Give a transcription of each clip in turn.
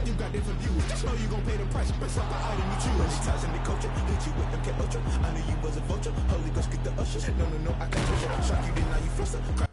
You got different views. Just know you gon' pay the price. Best like the item you choose. Many ties in the culture. Hit you with them K Ultra. I knew you was a vulture. Holy Ghost get the usher. No, no, no, I can't push it. Shock you, then now you fluster.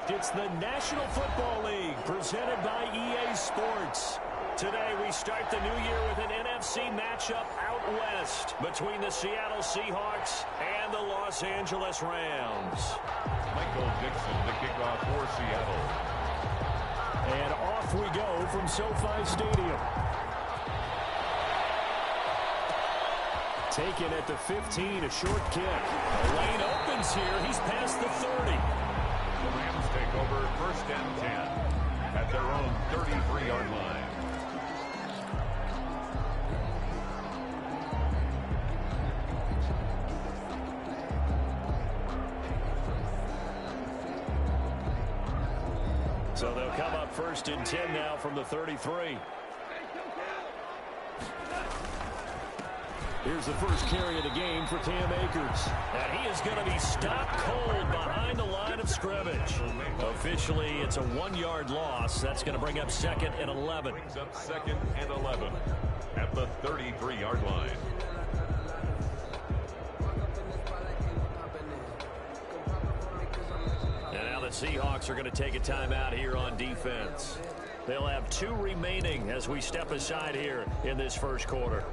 It's the National Football League presented by EA Sports. Today we start the new year with an NFC matchup out west between the Seattle Seahawks and the Los Angeles Rams. Michael Dixon, the kickoff for Seattle. And off we go from SoFi Stadium. Taken at the 15, a short kick. The lane opens here. He's past the 30. The Rams take over 1st and 10 at their own 33-yard line. So they'll come up 1st and 10 now from the 33. Here's the first carry of the game for Cam Akers. And he is going to be stopped cold behind the line of scrimmage. Officially, it's a 1-yard loss. That's going to bring up 2nd and 11. Brings up 2nd and 11 at the 33-yard line. And now the Seahawks are going to take a timeout here on defense. They'll have 2 remaining as we step aside here in this first quarter.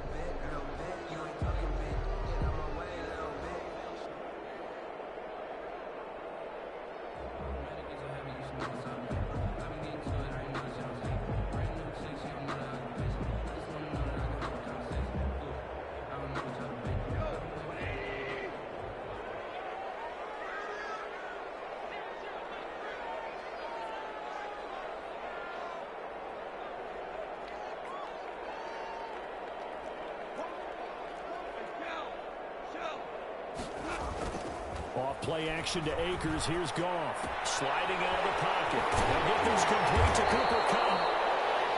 Play action to Akers. Here's Goff. Sliding out of the pocket. They'll get this complete to Cooper Kupp.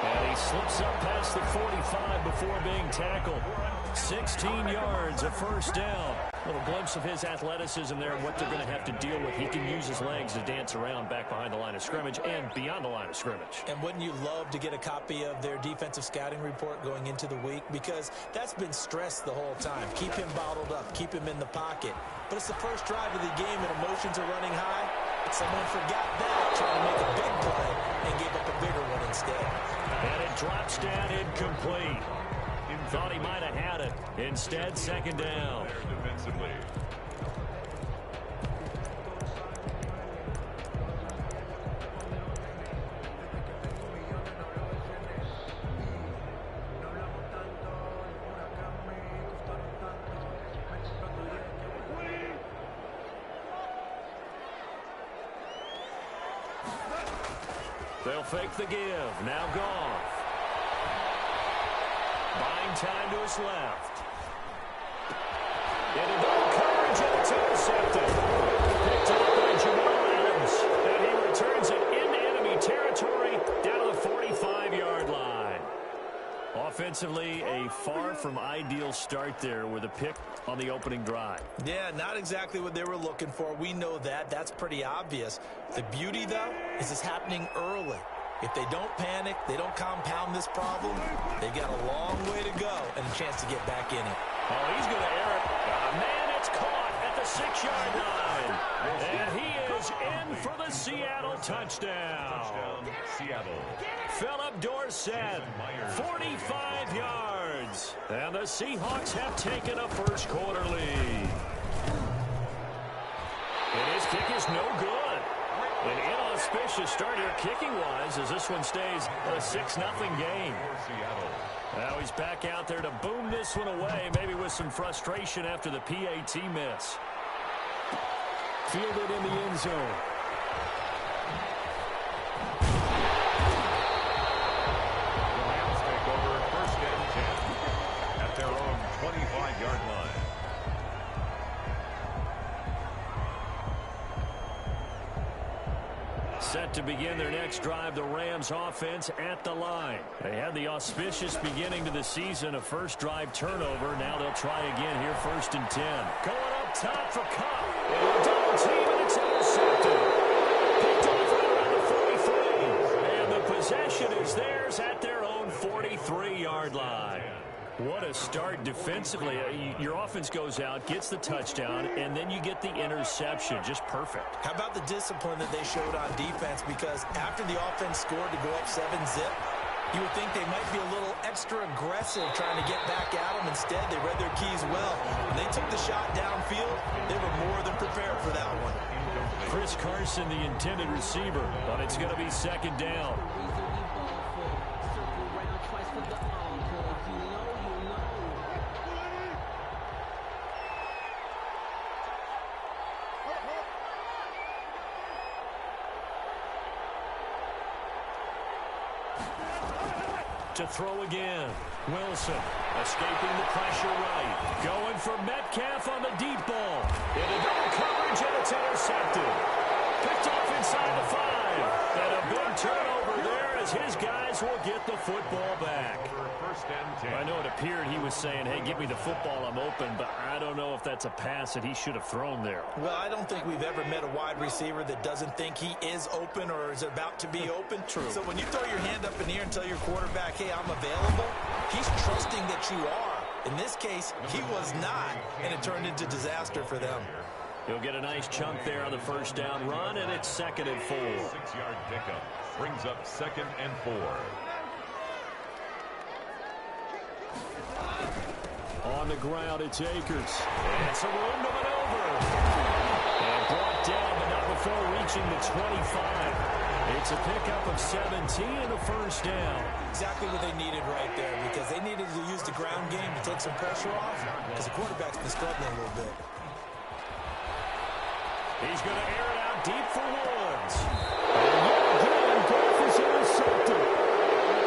And he slips up past the 45 before being tackled. 16 yards, a first down. A little glimpse of his athleticism there and what they're going to have to deal with. He can use his legs to dance around back behind the line of scrimmage and beyond the line of scrimmage. And wouldn't you love to get a copy of their defensive scouting report going into the week? Because that's been stressed the whole time. Keep him bottled up. Keep him in the pocket. But it's the first drive of the game and emotions are running high. Someone forgot that, trying to make a big play and gave up a bigger one instead. And it drops down incomplete. Thought he might have had it. Instead, 2nd down. There defensively. They'll fake the give. Now Goff. Buying time to his left. Into double coverage, and it's intercepted. Picked up by Jamal Adams. And he returns it into enemy territory down to the 45-yard line. Offensively, a far from ideal start there with a pick on the opening drive. Yeah, not exactly what they were looking for. We know that. That's pretty obvious. The beauty, though, is it's happening early. If they don't panic, they don't compound this problem, they've got a long way to go and a chance to get back in it. Oh, he's going to air it. Man, it's caught at the 6-yard line. And he is in for the Seattle touchdown. Touchdown, Seattle. Philip Dorsett, 45 yards. And the Seahawks have taken a first quarter lead. And his kick is no good. An inauspicious start here kicking-wise as this one stays a 6-0 game. Now he's back out there to boom this one away, maybe with some frustration after the PAT miss. Fielded in the end zone. The Rams take over 1st and 10 at their own 25-yard line. Set to begin their next drive, the Rams offense at the line. They had the auspicious beginning to the season, a first drive turnover. Now they'll try again here, 1st and 10. Going up top for Kupp. And a double team, and it's intercepted. Picked off right around the 43. And the possession is theirs at their own 43-yard line. What a start defensively. Your offense goes out, gets the touchdown, and then you get the interception. Just perfect. How about the discipline that they showed on defense? Because after the offense scored to go up 7-zip, you would think they might be a little extra aggressive trying to get back at them. Instead, they read their keys well. When they took the shot downfield, they were more than prepared for that one. Chris Carson, the intended receiver, but it's going to be second down. To throw again. Wilson escaping the pressure right. Going for Metcalf on the deep ball. Into double coverage, and it's intercepted. Picked off inside the 5. And a big turnover there as his guys will get the football back. I know it appeared he was saying, hey, give me the football, I'm open, but I don't know if that's a pass that he should have thrown there. Well, I don't think we've ever met a wide receiver that doesn't think he is open or is about to be open. True. So when you throw your hand up in the air and tell your quarterback, hey, I'm available, he's trusting that you are. In this case, he was not, and it turned into disaster for them. He'll get a nice chunk there on the first down run, and it's 2nd and 4. 6-yard pickup brings up 2nd and 4. On the ground, it's Akers. And some room to maneuver. And brought down, but not before reaching the 25. It's a pickup of 17 and a first down. Exactly what they needed right there, because they needed to use the ground game to take some pressure off, because the quarterback's been struggling a little bit. He's going to air it out deep for Woods. And again, Goff is intercepted.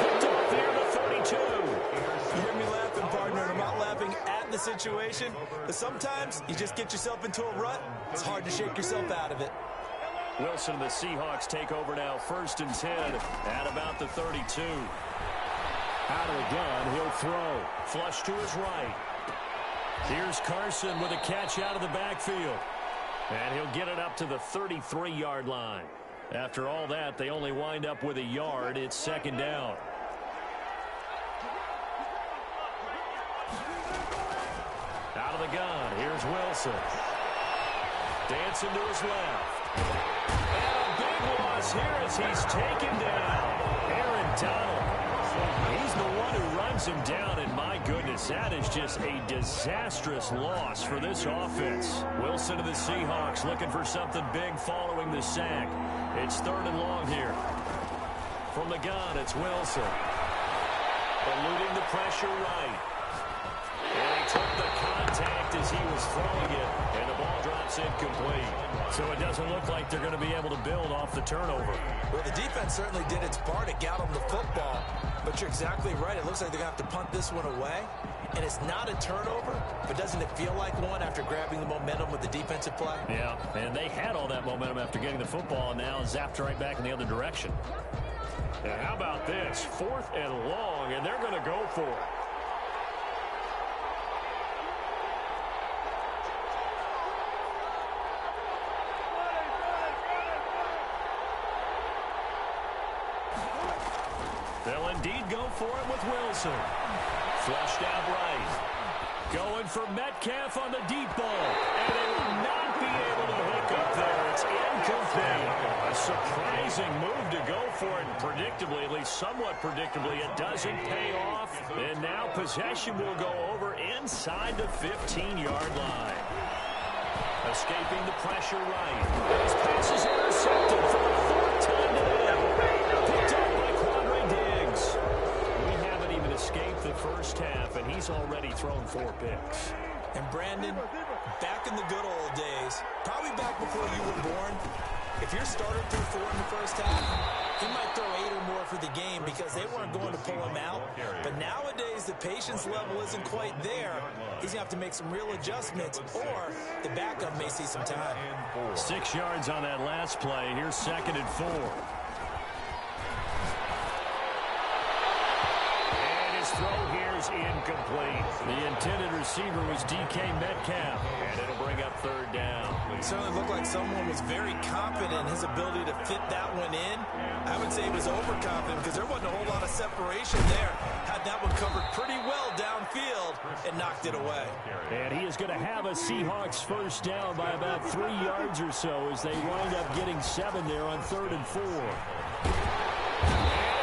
Picked up there to 32. You hear me laughing, partner, and I'm not laughing at the situation, but sometimes you just get yourself into a rut. It's hard to shake yourself out of it. Wilson and the Seahawks take over now, 1st and 10 at about the 32. Out of the gun, he'll throw. Flush to his right. Here's Carson with a catch out of the backfield. And he'll get it up to the 33-yard line. After all that, they only wind up with a yard. It's 2nd down. Out of the gun, here's Wilson. Dancing to his left. And a big loss here as he's taken down. Aaron Donald. He's the one who runs him down, and my goodness, that is just a disastrous loss for this offense. Wilson and the Seahawks looking for something big following the sack. It's 3rd and long here. From the gun, it's Wilson. Eluding the pressure right. And he took the contact as he was throwing it, and the ball drops incomplete. So it doesn't look like they're going to be able to build off the turnover. Well, the defense certainly did its part. It got them the football. But you're exactly right. It looks like they're going to have to punt this one away. And it's not a turnover, but doesn't it feel like one after grabbing the momentum with the defensive play? Yeah, and they had all that momentum after getting the football, and now zapped right back in the other direction. And how about this? 4th and long, and they're going to go for it. They'll indeed go for it with Wilson. Flushed out right. Going for Metcalf on the deep ball. And they will not be able to hook up there. It's incomplete. A surprising move to go for it. And predictably, at least somewhat predictably, it doesn't pay off. And now possession will go over inside the 15-yard line. Escaping the pressure right. His pass is intercepted for the 4th time today. Picked up by Quandre Diggs. We haven't even escaped the first half, and he's already thrown 4 picks. And Brandon, back in the good old days, probably back before you were born, if your starter threw 4 in the first half, he might throw 8 or more for the game because they weren't going to pull him out. But nowadays, the patience level isn't quite there. He's going to have to make some real adjustments, or the backup may see some time. 6 yards on that last play. Here's 2nd and 4. And his throw here is incomplete. The intended receiver was DK Metcalf, and it'll bring up 3rd down. It certainly looked like someone was very confident in his ability to fit that one in. I would say he was overconfident because there wasn't a whole lot of separation there. Had that one covered pretty well downfield. and knocked it away. And he is going to have a Seahawks first down by about 3 yards or so as they wind up getting 7 there on 3rd and 4. And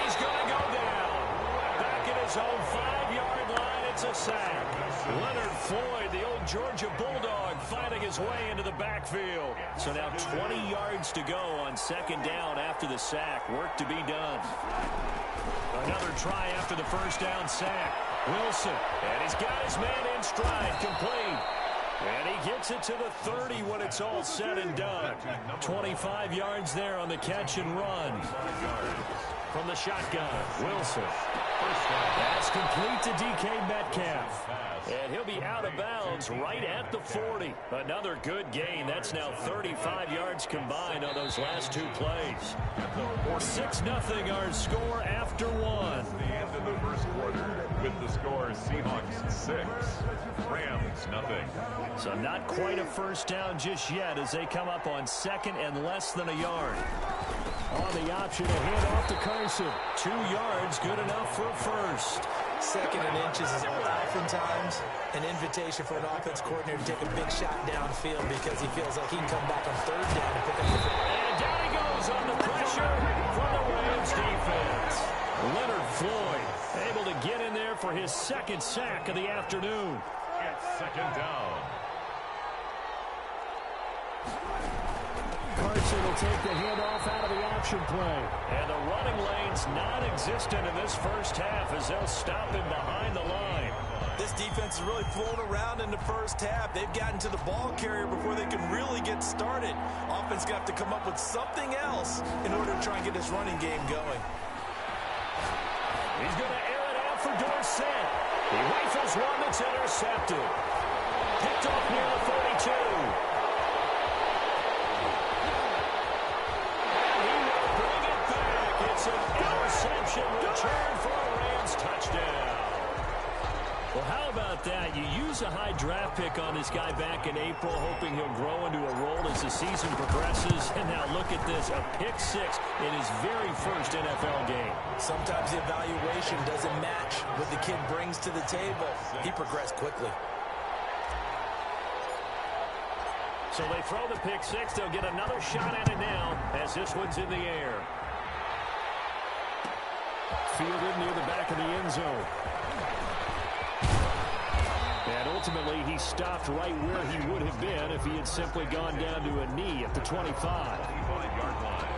he's going to go down. Back at his own 5-yard line, it's a sack. Leonard Floyd, the old Georgia Bulldog, fighting his way into the backfield. So now 20 yards to go on 2nd down after the sack. Work to be done. Another try after the first down sack. Wilson, and he's got his man in stride, complete. And he gets it to the 30 when it's all said and done. 25 yards there on the catch and run. From the shotgun, Wilson. That's complete to DK Metcalf. And he'll be out of bounds right at the 40. Another good gain. That's now 35 yards combined on those last 2 plays. 6-0 our score after 1. The end of the first quarter with the score Seahawks 6, Rams 0. So not quite a first down just yet as they come up on 2nd and less than a yard. On the option, a hand off to Carson. 2 yards, good enough for a first. 2nd and inches is oftentimes an invitation for an offense coordinator to take a big shot downfield because he feels like he can come back on 3rd down and pick up the... And down he goes on the pressure from the Rams defense. Leonard Floyd able to get in there for his 2nd sack of the afternoon. It's 2nd down. Carson will take the handoff out of the option play. And the running lane's non-existent in this first half as they'll stop him behind the line. This defense is really flown around in the first half. They've gotten to the ball carrier before they can really get started. Offense got to come up with something else in order to try and get this running game going. He's going to air it out for Dorsett. He rifles one that's intercepted. Picked off near the 42. It's an interception return for a Rams touchdown. Well, how about that? You use a high draft pick on this guy back in April, hoping he'll grow into a role as the season progresses. And now look at this, a pick 6 in his very first NFL game. Sometimes the evaluation doesn't match what the kid brings to the table. He progressed quickly. So they throw the pick 6. They'll get another shot at it now as this one's in the air. Fielded near the back of the end zone. And ultimately, he stopped right where he would have been if he had simply gone down to a knee at the 25. 25-yard line.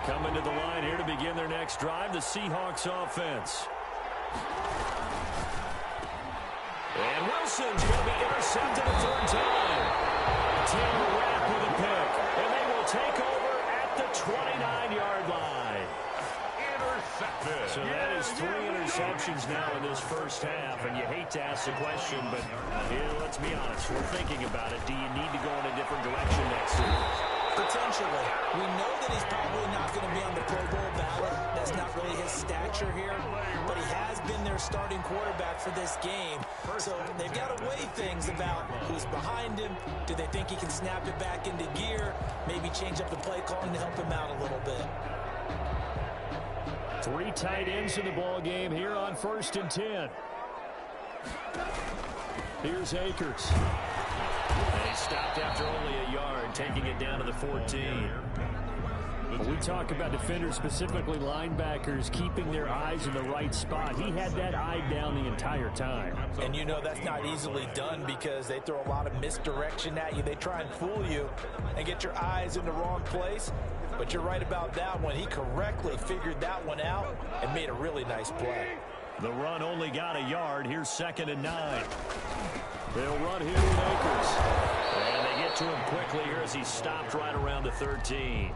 Coming to the line here to begin their next drive, the Seahawks offense. And Wilson's going to be intercepted a 3rd time. Taylor Rapp with a pick. And they will take over at the 29-yard line. So that is 3 interceptions now in this first half, and you hate to ask the question, but let's be honest, we're thinking about it. Do you need to go in a different direction next season? Potentially. We know that he's probably not going to be on the Pro Bowl ballot. That's not really his stature here, but he has been their starting quarterback for this game. So they've got to weigh things about who's behind him. Do they think he can snap it back into gear? Maybe change up the play calling to help him out a little bit. 3 tight ends in the ball game here on 1st and 10. Here's Akers. And he stopped after only a yard, taking it down to the 14. When we talk about defenders, specifically linebackers, keeping their eyes in the right spot, he had that eye down the entire time. And you know that's not easily done because they throw a lot of misdirection at you. They try and fool you and get your eyes in the wrong place. But you're right about that one. He correctly figured that one out and made a really nice play. The run only got a yard. Here's 2nd and 9. They'll run here with Akers. And they get to him quickly here as he stopped right around the 13.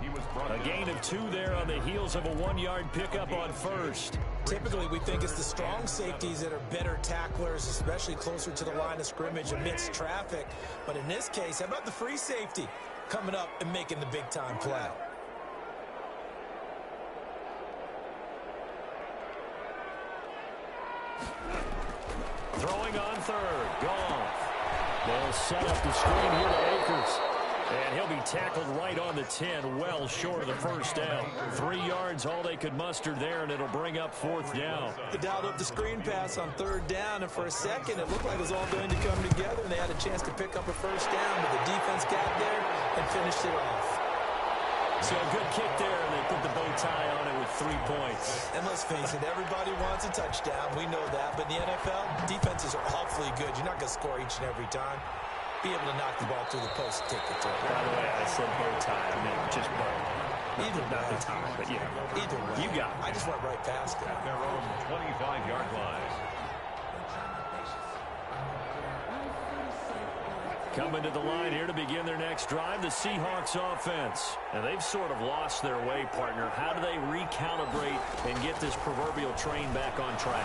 A gain of 2 there on the heels of a 1-yard pickup on 1st. Typically, we think it's the strong safeties that are better tacklers, especially closer to the line of scrimmage amidst traffic. But in this case, how about the free safety coming up and making the big-time play? Throwing on 3rd. Goff. They'll set up the screen here to Akers. And he'll be tackled right on the 10, well short of the first down. 3 yards, all they could muster there, and it'll bring up 4th down. They dialed up the screen pass on 3rd down, and for a second, it looked like it was all going to come together, and they had a chance to pick up a first down, but the defense got there and finished it off. So a good kick there, and they put the bow tie on it with 3 points. And let's face it, everybody wants a touchdown. We know that, but in the NFL, defenses are awfully good. You're not going to score each and every time. Be able to knock the ball through the post and take it to it. By the way, I said bow tie. I mean, just bow. Either Not way. the tie, but yeah. Either way. You got it. I just went right past it. At their own 25-yard line. Coming to the line here to begin their next drive, the Seahawks offense. And they've sort of lost their way, partner. How do they recalibrate and get this proverbial train back on track?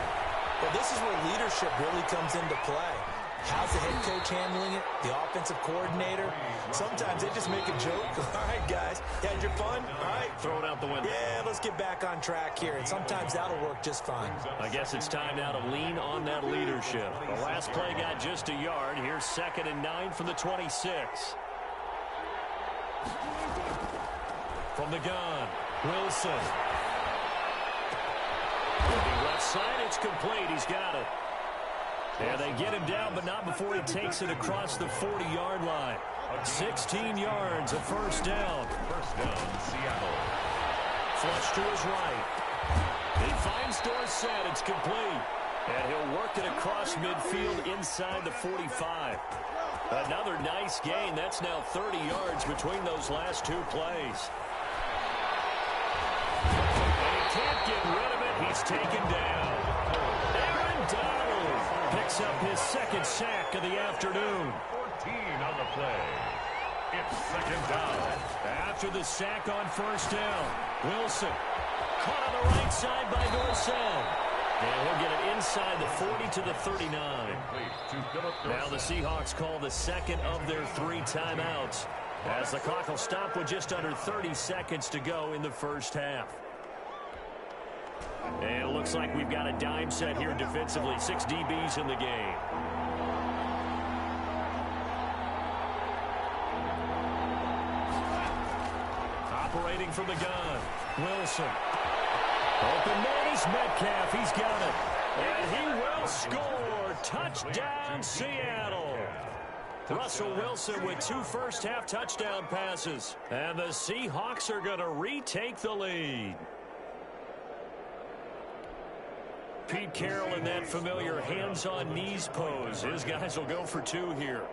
Well, this is where leadership really comes into play. How's the head coach handling it? The offensive coordinator? Sometimes they just make a joke. All right, guys, you had your fun? All right. Throw it out the window. Yeah, let's get back on track here. And sometimes that'll work just fine. I guess it's time now to lean on that leadership. The last play got just a yard. Here's 2nd and 9 from the 26. From the gun, Wilson. Moving left side, it's complete. He's got it. And they get him down, but not before he takes it across the 40-yard line. 16 yards, a first down. First down, Seattle. Flush to his right. He finds Dorsett. It's complete. And he'll work it across midfield inside the 45. Another nice gain. That's now 30 yards between those last 2 plays. And he can't get rid of it. He's taken down. Aaron Donald picks up his 2nd sack of the afternoon. 14 on the play. It's 2nd down. After the sack on first down, Wilson caught on the right side by Dorsett. And he'll get it inside the 40 to the 39. Now the Seahawks call the 2nd of their 3 timeouts as the clock will stop with just under 30 seconds to go in the first half. And it looks like we've got a dime set here defensively. 6 DBs in the game. Operating from the gun, Wilson. Open man is Metcalf. He's got it. And he will score. Touchdown, Seattle. Russell Wilson with 2 first-half touchdown passes. And the Seahawks are going to retake the lead. Pete Carroll in that familiar hands-on knees pose. His guys will go for 2 here.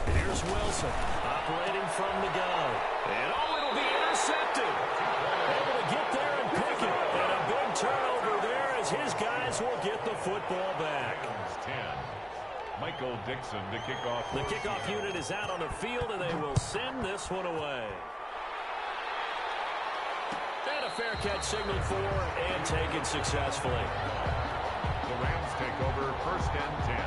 Here's Wilson operating from the gun. And it'll be intercepted. Able to get there and pick it. And a big turnover there as his guys will get the football back. 10. Michael Dixon to kick off. The kickoff unit is out on the field, and they will send this one away. And a fair catch signaled for and taken successfully. The Rams take over 1st and 10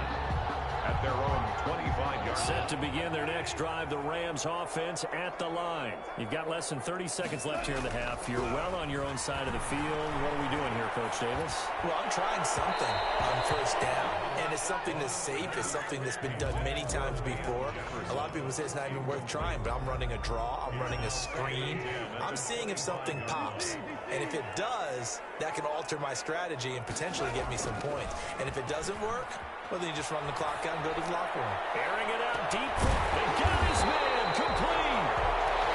at their own 25-yard line. Set to begin their next drive, the Rams offense at the line. You've got less than 30 seconds left here in the half. You're well on your own side of the field. What are we doing here, Coach Davis? Well, I'm trying something on first down. And it's something that's safe. It's something that's been done many times before. A lot of people say it's not even worth trying, but I'm running a draw. I'm running a screen. I'm seeing if something pops. And if it does, that can alter my strategy and potentially get me some points. And if it doesn't work, well, then you just run the clock out and go to the locker room. Airing it out deep. They got his man complete.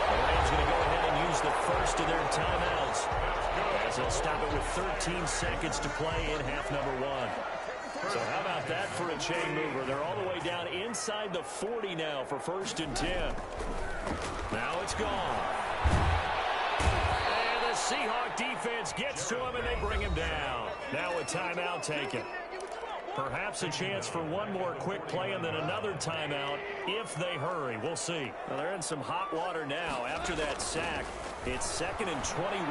The Rams going to go ahead and use the first of their timeouts as they'll stop it with 13 seconds to play in half number 1. So how about that for a chain mover? They're all the way down inside the 40 now for 1st and 10. Now it's gone. And the Seahawk defense gets to him and they bring him down. Now a timeout taken. Perhaps a chance for one more quick play and then another timeout if they hurry. We'll see. Well, they're in some hot water now after that sack. It's 2nd and 21.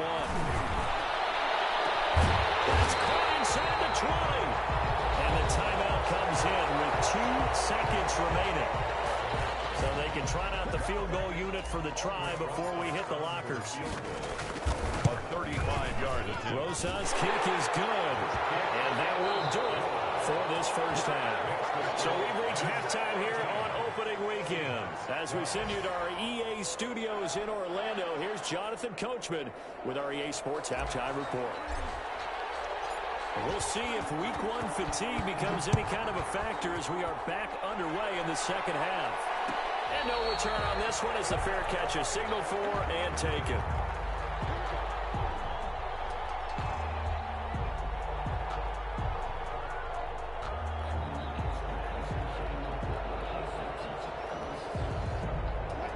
That's caught inside the 20. And the timeout comes in with 2 seconds remaining. So they can trot out the field goal unit for the try before we hit the lockers. A 35-yard attempt. Rosas' kick is good. And that will do it for this first half. So we've reached halftime here on opening weekend. As we send you to our EA studios in Orlando, here's Jonathan Coachman with our EA Sports Halftime Report. We'll see if week one fatigue becomes any kind of a factor as we are back underway in the second half. And no return on this one as the fair catch is signaled for and taken.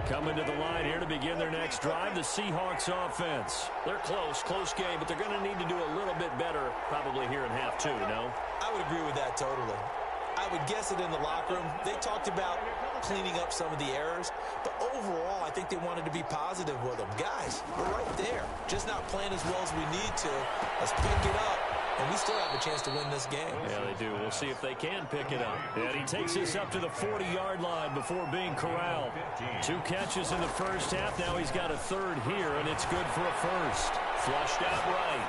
Coming to the line here to begin their next drive, the Seahawks offense. They're close game, but they're going to need to do a little bit better probably here in half two, no? I would agree with that totally. I would guess it in the locker room. They talked about cleaning up some of the errors, but overall, I think they wanted to be positive with them. Guys, we're right there. Just not playing as well as we need to. Let's pick it up, and we still have a chance to win this game. Yeah, they do. We'll see if they can pick it up. And he takes this up to the 40-yard line before being corralled. 2 catches in the first half. Now he's got a third here, and it's good for a first. Flushed out right.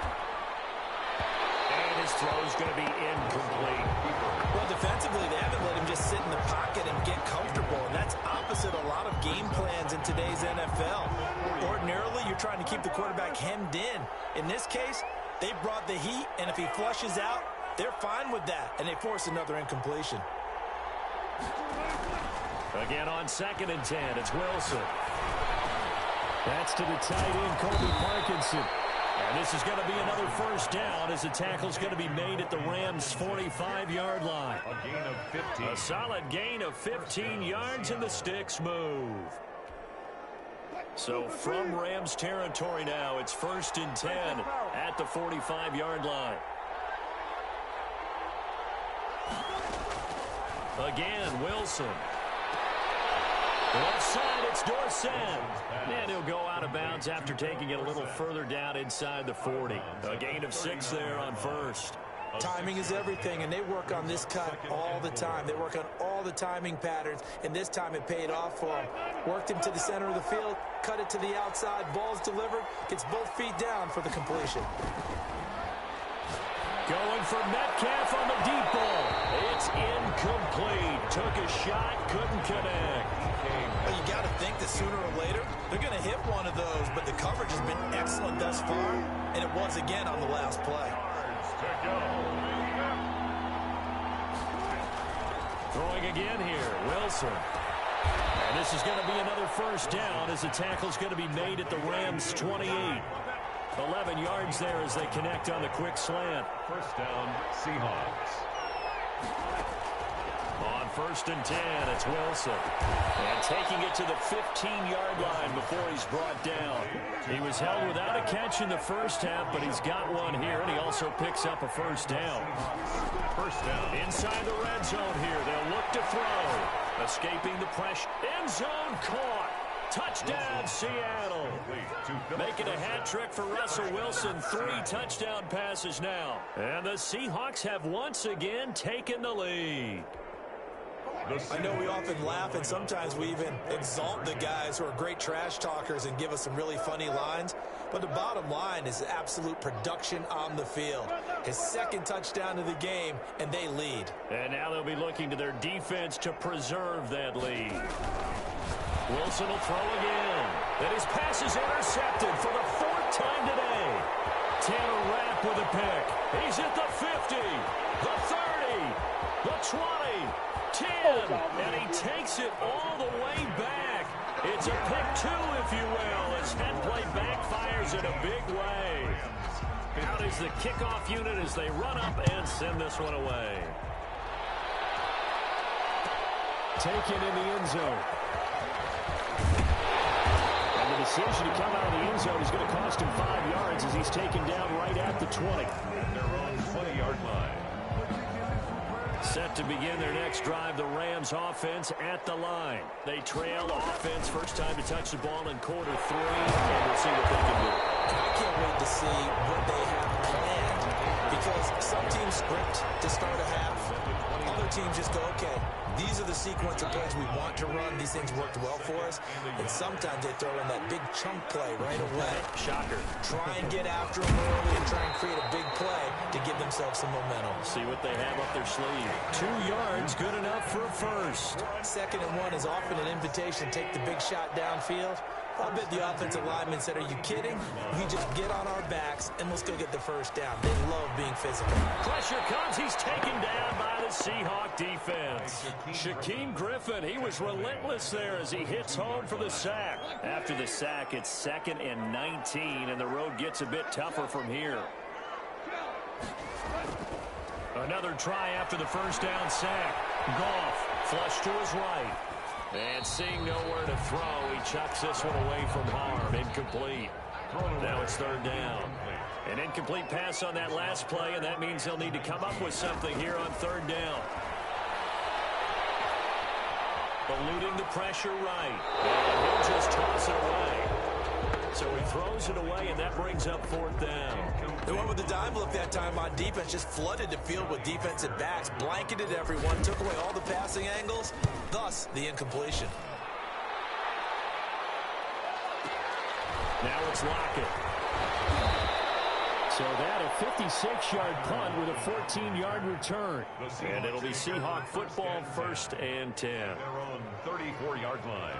And his throw is going to be incomplete. Well, defensively, they haven't let him just sit in the pocket and get comfortable, and that's opposite a lot of game plans in today's NFL. Ordinarily, you're trying to keep the quarterback hemmed in. In this case, they brought the heat, and if he flushes out, they're fine with that, and they force another incompletion. Again on 2nd and 10, it's Wilson. That's to the tight end, Colby Parkinson. And this is going to be another first down as the tackle's going to be made at the Rams' 45-yard line. A gain of 15. A solid gain of 15 yards, and the sticks move. So from Rams territory now, it's 1st and 10 at the 45-yard line. Again, Wilson. Left side, it's Dorsett. And he'll go out of bounds after taking it a little further down inside the 40. A gain of 6 there on first. Timing is everything, and they work on this cut all the time. They work on all the timing patterns, and this time it paid off for them. Worked him to the center of the field, cut it to the outside, ball's delivered, gets both feet down for the completion. Going for Metcalf on the deep ball. It's incomplete. Took a shot, couldn't connect. Well, you got to think that sooner or later, they're going to hit one of those, but the coverage has been excellent thus far, and it was again on the last play. Throwing again here, Wilson. And this is going to be another first down as the tackle's going to be made at the Rams' 28. 11 yards there as they connect on the quick slant. First down, Seahawks. On 1st and 10, it's Wilson. And taking it to the 15-yard line before he's brought down. He was held without a catch in the first half, but he's got one here, and he also picks up a first down. First down. Inside the red zone here, they'll look to throw. Escaping the pressure. End zone caught. Touchdown, Seattle. Making a hat trick for Russell Wilson. 3 touchdown passes now. And the Seahawks have once again taken the lead. I know we often laugh, and sometimes we even exalt the guys who are great trash talkers and give us some really funny lines. But the bottom line is absolute production on the field. His 2nd touchdown of the game, and they lead. And now they'll be looking to their defense to preserve that lead. Wilson will throw again. And his pass is intercepted for the 4th time today. Tanner Rapp with a pick. He's at the 50, the 30, the 20, 10, and he takes it all the way back. It's a pick 2, if you will, as that play backfires in a big way. Out is the kickoff unit as they run up and send this one away. Taken in the end zone. And the decision to come out of the end zone is going to cost him 5 yards as he's taken down right at the 20. Their own 20-yard line. Set to begin their next drive, the Rams offense at the line. They trail offense, first time to touch the ball in quarter 3, and we'll see what they can do. I can't wait to see what they have planned Because some teams script to start a half. Other teams just go, okay, these are the sequence of plays we want to run. These things worked well for us. And sometimes they throw in that big chunk play right away. Shocker. Try and get after them early and try and create a big play to give themselves some momentum. See what they have up their sleeve. 2 yards, good enough for a first. 2nd and 1 is often an invitation. Take the big shot downfield. I bet the offensive lineman said, are you kidding? We just get on our backs and let's go get the first down. They love being physical. Pressure comes. He's taken down by the Seahawk defense. Shaquem Griffin, he was relentless there as he hits home for the sack. After the sack, it's 2nd and 19, and the road gets a bit tougher from here. Another try after the first down sack. Goff, flush to his right. And seeing nowhere to throw, he chucks this one away from harm. Incomplete. Now it's 3rd down. An incomplete pass on that last play, and that means they'll need to come up with something here on 3rd down. Eluding the pressure right. And he'll just toss it away. So he throws it away, and that brings up 4th down. They went with the dive look that time on defense, just flooded the field with defensive backs, blanketed everyone, took away all the passing angles, thus the incompletion. Now it's Lockett. So that a 56-yard punt with a 14-yard return. And it'll be Seahawk football, 1st and 10. Their own 34-yard line.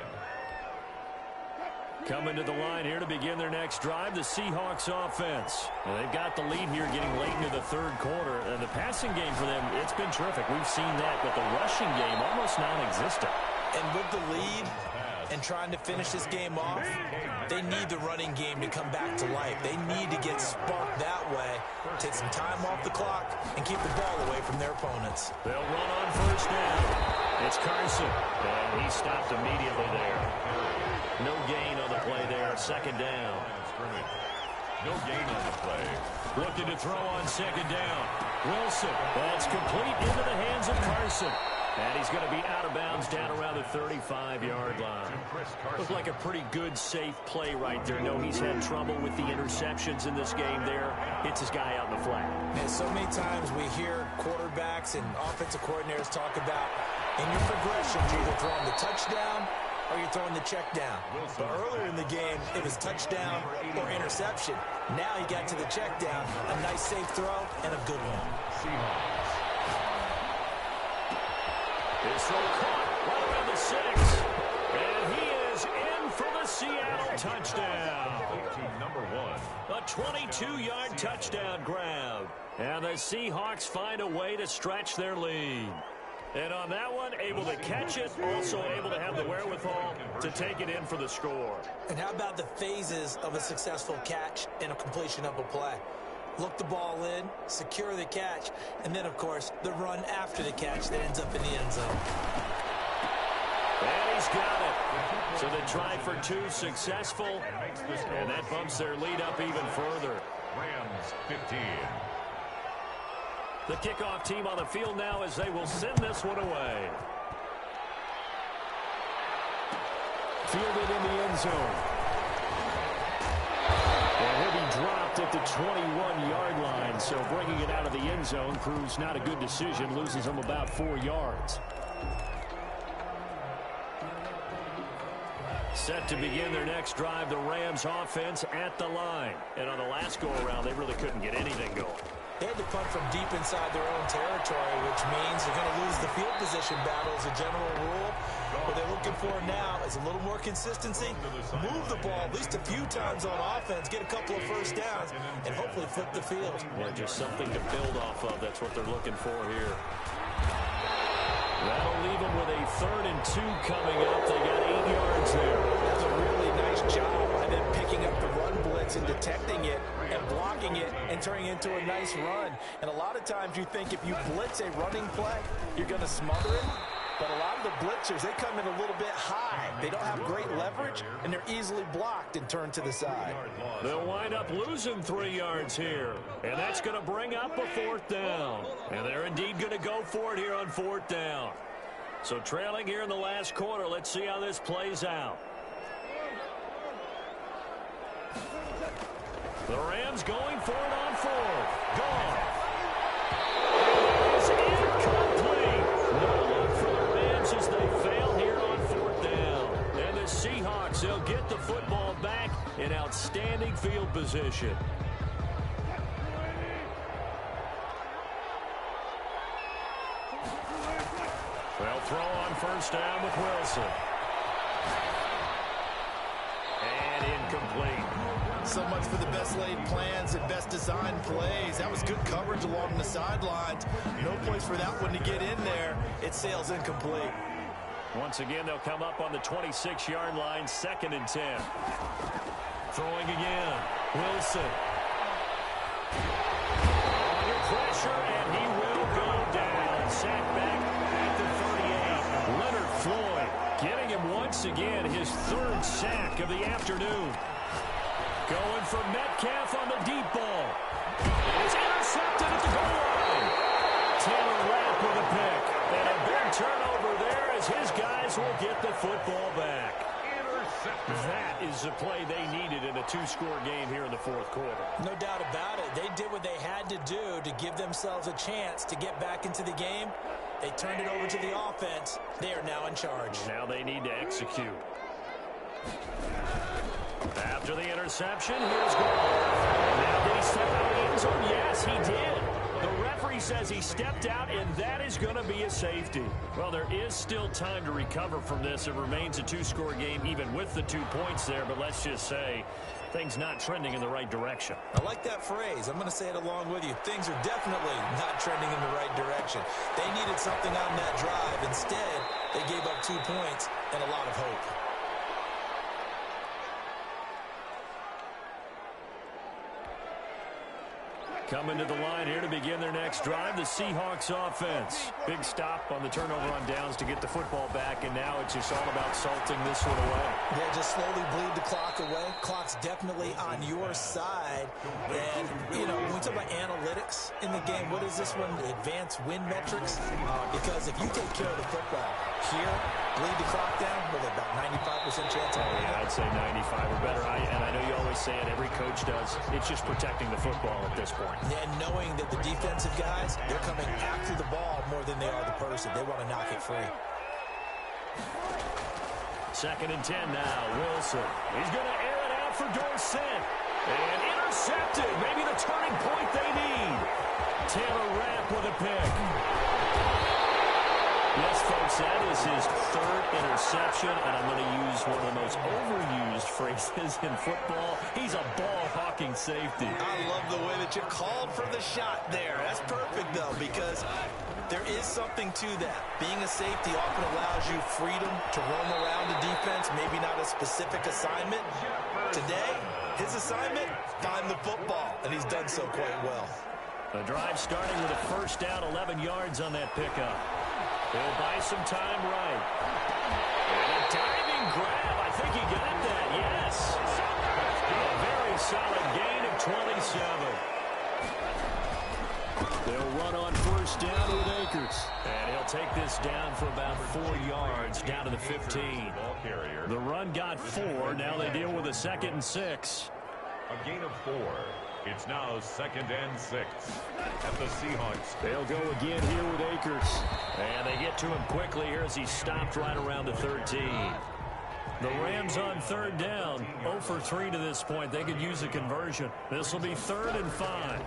Coming to the line here to begin their next drive, the Seahawks offense. And they've got the lead here getting late into the 3rd quarter. And the passing game for them, it's been terrific. We've seen that, but the rushing game almost non-existent. And with the lead and trying to finish this game off, they need the running game to come back to life. They need to get sparked that way, take some time off the clock, and keep the ball away from their opponents. They'll run on 1st down. It's Carson, and he stopped immediately there. No gain on the play there, 2nd down. No gain on the play. Looking to throw on 2nd down. Wilson, that's complete into the hands of Carson. And he's going to be out of bounds down around the 35-yard line. Looked like a pretty good, safe play right there. No, he's had trouble with the interceptions in this game there. Hits his guy out in the flat. And so many times we hear quarterbacks and offensive coordinators talk about in your progressions, you're either throwing the touchdown or you're throwing the check down. But earlier in the game, it was touchdown or interception. Now he got to the check down, a nice safe throw, and a good one. Seahawks. His throw caught right around the 6. And he is in for the Seattle touchdown. Number 1. A 22-yard touchdown grab. And the Seahawks find a way to stretch their lead. And on that one, able to catch it, also able to have the wherewithal to take it in for the score. And how about the phases of a successful catch and a completion of a play? Look the ball in, secure the catch, and then, of course, the run after the catch that ends up in the end zone. And he's got it. So they tried for 2 successful, and that bumps their lead up even further. Rams 15. The kickoff team on the field now as they will send this one away. Fielded in the end zone. And he'll be dropped at the 21-yard line, so bringing it out of the end zone proves not a good decision, loses him about 4 yards. Set to begin their next drive, the Rams offense at the line. And on the last go-around, they really couldn't get anything going. They had to punt from deep inside their own territory, which means they're going to lose the field position battle as a general rule. What they're looking for now is a little more consistency, move the ball at least a few times on offense, get a couple of first downs, and hopefully flip the field. Yeah, just something to build off of. That's what they're looking for here. That'll leave them with a 3rd and 2 coming up. They got 8 yards there. That's a really nice job by them picking up the run blitz and detecting it and blocking it and turning it into a nice run. And a lot of times you think if you blitz a running play, you're going to smother it. But a lot of the blitzers, they come in a little bit high. They don't have great leverage, and they're easily blocked and turned to the side. They'll wind up losing 3 yards here. And that's going to bring up a 4th down. And they're indeed going to go for it here on 4th down. So trailing here in the last quarter, let's see how this plays out. The Rams going for it on fourth. Gone. It is incomplete. No luck for the Rams as they fail here on fourth down. And the Seahawks, they'll get the football back in outstanding field position. They'll throw on first down with Wilson. And incomplete. So much for the best laid plans and best designed plays. That was good coverage along the sidelines. No place for that one to get in there. It sails incomplete. Once again, they'll come up on the 26-yard line, 2nd and 10. Throwing again. Wilson. Under pressure, and he will go down. Sacked back at the 38. Leonard Floyd getting him once again his 3rd sack of the afternoon. Going for Metcalf on the deep ball. It is intercepted at the goal line. Taylor Rapp with a pick. And a big turnover there as his guys will get the football back. That is the play they needed in a 2-score game here in the 4th quarter. No doubt about it. They did what they had to do to give themselves a chance to get back into the game. They turned it over to the offense. They are now in charge. Now they need to execute. After the interception, here's Goff. Now did he step out of the end zone? Yes, he did. The referee says he stepped out, and that is going to be a safety. Well, there is still time to recover from this. It remains a 2-score game, even with the 2 points there, but let's just say things not trending in the right direction. I like that phrase. I'm going to say it along with you. Things are definitely not trending in the right direction. They needed something on that drive. Instead, they gave up 2 points and a lot of hope. Coming to the line here to begin their next drive, the Seahawks offense. Big stop on the turnover on downs to get the football back, and now it's just all about salting this one away. Yeah, just slowly bleed the clock away. Clock's definitely on your side. And, you know, when we talk about analytics in the game, what is this one? Advanced win metrics? Because if you take care of the football here, bleed the clock down, with about 95% chance of winning. I'd say 95 or better. And I know you always say it, every coach does. It's just protecting the football at this point. And knowing that the defensive guys, they're coming after the ball more than they are the person. They want to knock it free. 2nd and 10 now. Wilson. He's going to air it out for Dorsett. And intercepted. Maybe the turning point they need. Taylor Rapp with a pick. Yes, folks, that is his 3rd interception, and I'm going to use one of the most overused phrases in football. He's a ball-hawking safety. I love the way that you called for the shot there. That's perfect, though, because there is something to that. Being a safety often allows you freedom to roam around the defense, maybe not a specific assignment. Today, his assignment, find the football, and he's done so quite well. The drive starting with a first down, 11 yards on that pickup. He'll buy some time right. And a diving grab. I think he got that, yes. A very solid gain of 27. They'll run on first down with Akers. And he'll take this down for about 4 yards, down to the 15. The run got 4. Now they deal with a 2nd and 6. A gain of 4. It's now 2nd and 6 at the Seahawks. They'll go again here with Akers. And they get to him quickly here as he stopped right around the 13. The Rams on 3rd down. 0 for 3 to this point. They could use a conversion. This will be 3rd and 5.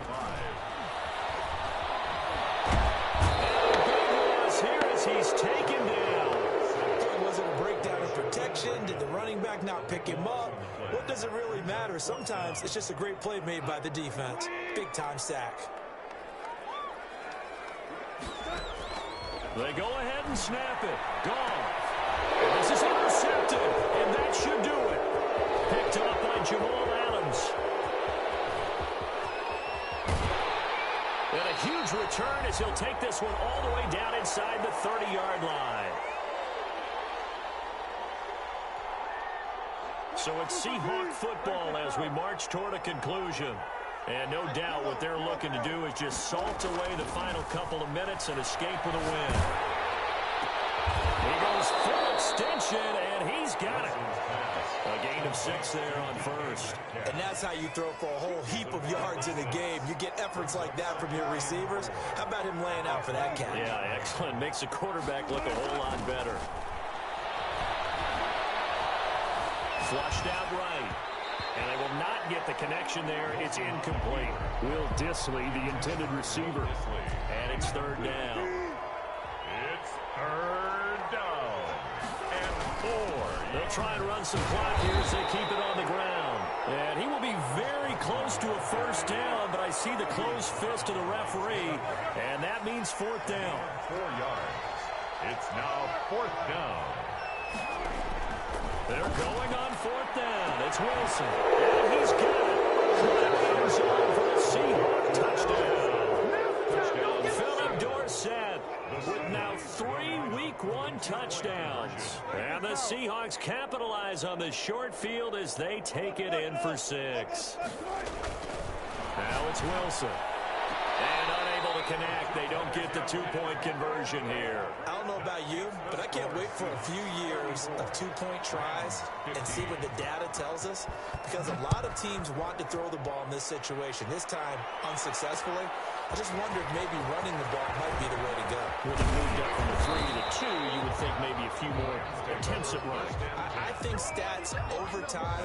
And a big loss here as he's taken down. Was it a breakdown in protection? Did the running back not pick him up? What does it really matter? Sometimes it's just a great play made by the defense. Big-time sack. They go ahead and snap it. Gone. And this is intercepted. And that should do it. Picked up by Jamal Adams. And a huge return as he'll take this one all the way down inside the 30-yard line. So it's Seahawk football as we march toward a conclusion. And no doubt what they're looking to do is just salt away the final couple of minutes and escape with a win. He goes full extension, and he's got it. A gain of 6 there on first. And that's how you throw for a whole heap of yards in a game. You get efforts like that from your receivers. How about him laying out for that catch? Yeah, excellent. Makes the quarterback look a whole lot better. Flushed out right. And they will not get the connection there. It's incomplete. Will Dissly, the intended receiver. And it's third down. It's third down and 4. They'll try and run some clock here as they keep it on the ground. And he will be very close to a first down, but I see the closed fist of the referee, and that means fourth down. 4 yards. It's now fourth down. They're going on fourth down. It's Wilson. And he's got it. Ends on for the Seahawks touchdown. Philip Dorsett with now 3 Week 1 touchdowns. And the Seahawks capitalize on the short field as they take it in for 6. Now it's Wilson. And unable to connect. They don't get the 2-point conversion here. I don't know about you, but I can't wait for a few years of 2-point tries and see what the data tells us, because a lot of teams want to throw the ball in this situation. This time, unsuccessfully. I just wonder if maybe running the ball might be the way to go. When he moved up from the 3 to 2, you would think maybe a few more attempts at running. I think stats over time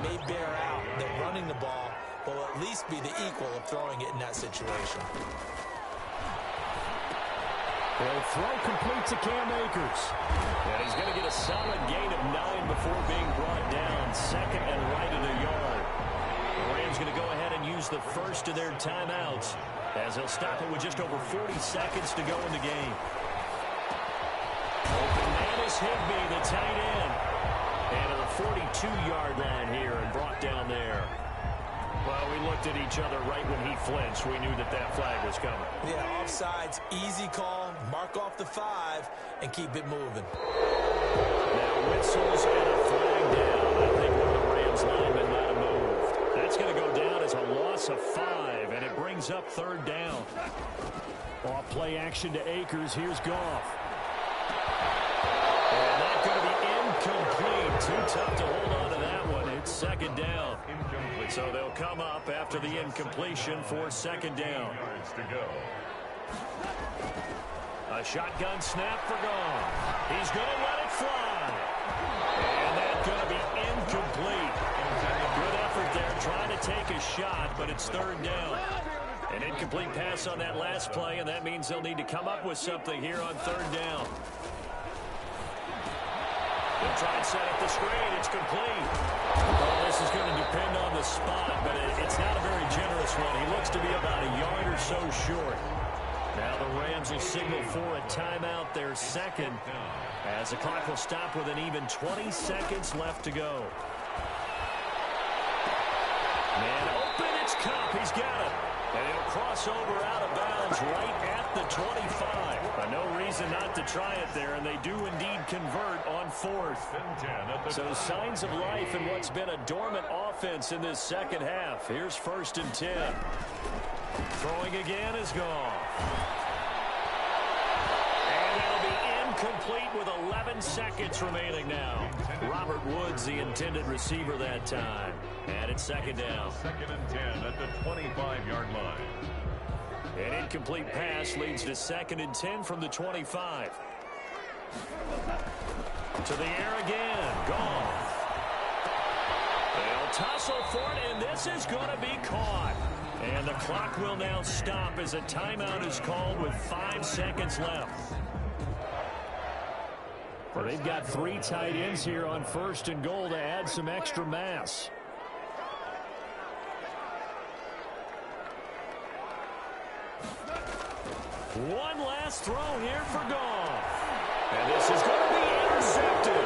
may bear out that running the ball will at least be the equal of throwing it in that situation. They'll throw complete to Cam Akers. And he's going to get a solid gain of 9 before being brought down. Second and right in the yard. The Rams going to go ahead and use the first of their timeouts as they'll stop it with just over 40 seconds to go in the game. Bananas Higbee, the tight end. And to the 42-yard line here and brought down there. Well, we looked at each other right when he flinched. We knew that that flag was coming. Yeah, offsides, easy call, mark off the 5, and keep it moving. Now whistles and a flag down. I think one of the Rams linemen might have moved. That's going to go down as a loss of 5, and it brings up third down. Off play action to Akers. Here's Goff. And that's going to be incomplete. Too tough to hold on to that one. It's second down. So they'll come up after the incompletion for second down. A shotgun snap for Goff. He's going to let it fly. And that's going to be incomplete. Good effort there trying to take a shot, but it's third down. An incomplete pass on that last play, and that means they'll need to come up with something here on third down. They'll try and set up the screen. It's complete. Well, this is going to depend on the spot, but it's not a very generous one. He looks to be about a yard or so short. Now the Rams will signal for a timeout, their second, as the clock will stop with an even 20 seconds left to go. Man open, it's Kupp. He's got it. And he'll cross over out of bounds right at the 25. No reason not to try it there, and they do indeed convert on fourth. So signs of life in what's been a dormant offense in this second half. Here's first and 10. Throwing again is Goff. And it'll be incomplete with 11 seconds remaining now. Robert Woods, the intended receiver that time. And it's second down. Second and 10 at the 25-yard line. An incomplete pass leads to second and 10 from the 25. To the air again. Goff. They'll tussle for it, and this is going to be caught. And the clock will now stop as a timeout is called with 5 seconds left. Well, they've got 3 tight ends here on first and goal to add some extra mass. One last throw here for Goff. And this is going to be intercepted.